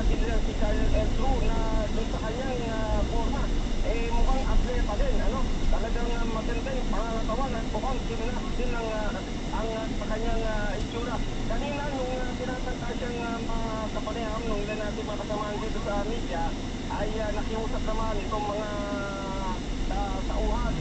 natin lang si Kyle Drew na doon sa kanyang forma, eh mukhang atleta din, ano? Talagang maganda yung pangangatawan at mukhang sinas din ang kanyang itsura. Kanina nung tinatangka siyang kapanayam nung ilan natin makasamaan dito sa media, ay nakiusap naman itong mga tauhan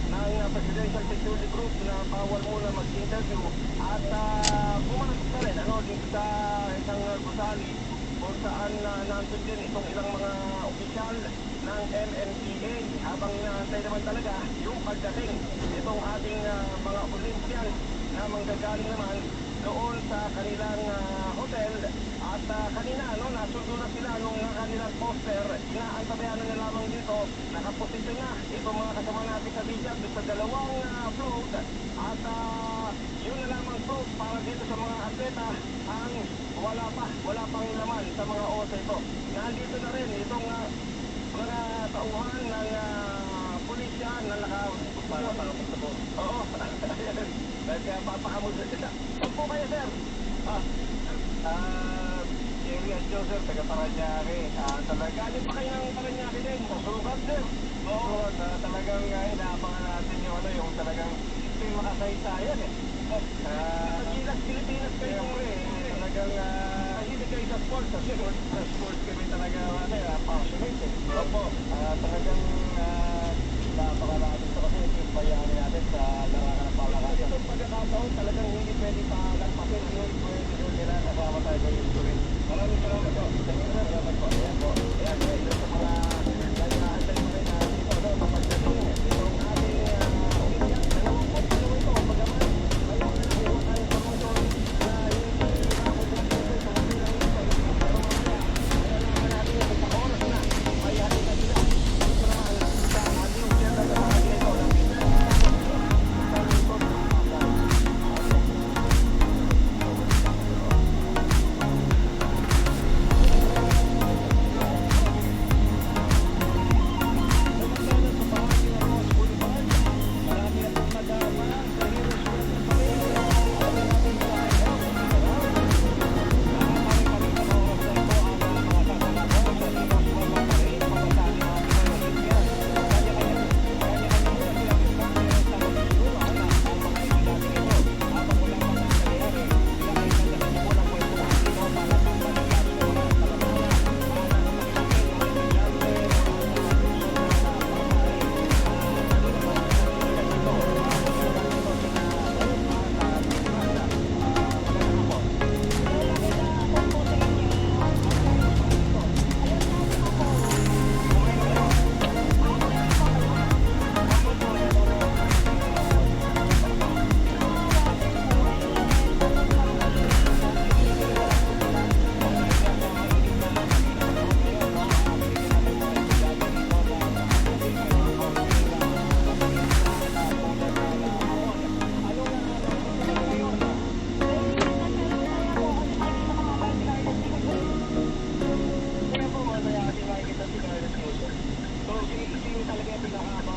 ng Presidential Security Group na bawal muna mag-interview at pumasok na rin ano, dito sa isang gusali kung saan nandun din itong ilang mga opisyal ng MMDA habang inaantay naman talaga yung pagdating itong ating mga Olympians na manggagaling naman doon sa kanilang hotel at kanina no, nasundo na sila nung kanilang poster, inaantabayan na lamang dito, nakaposisyon na itong mga kasama natin sa media doon sa dalawang float at yun na lamang float para dito sa mga atleta ang wala pang laman sa mga osa ito. Nandito na rin itong mga tauhan ng pulisya na nakapusto po. Oo, nagpapakamod na sila. Saan po kayo, sir? Jerry at Joseph, taga Paranaque. Galing pa kayo ng Paranaque din. Sugat, sir. Oo, talagang inaabangan natin yung ano, yung talagang ito yung makasaysayan eh. Sa Gilas, Pilipinas kayo. Talagang mahilig kayo sa sports. Sa sports kami talaga passionate eh. Opo. Talagang napakalapit sa kasi yung bayani natin sa larangan ng palakasan. Itong pagkakataon talagang hindi pwede palagpasin. Hindi pwede yun. Kailangan kasama tayo sa history. Maraming salamat po.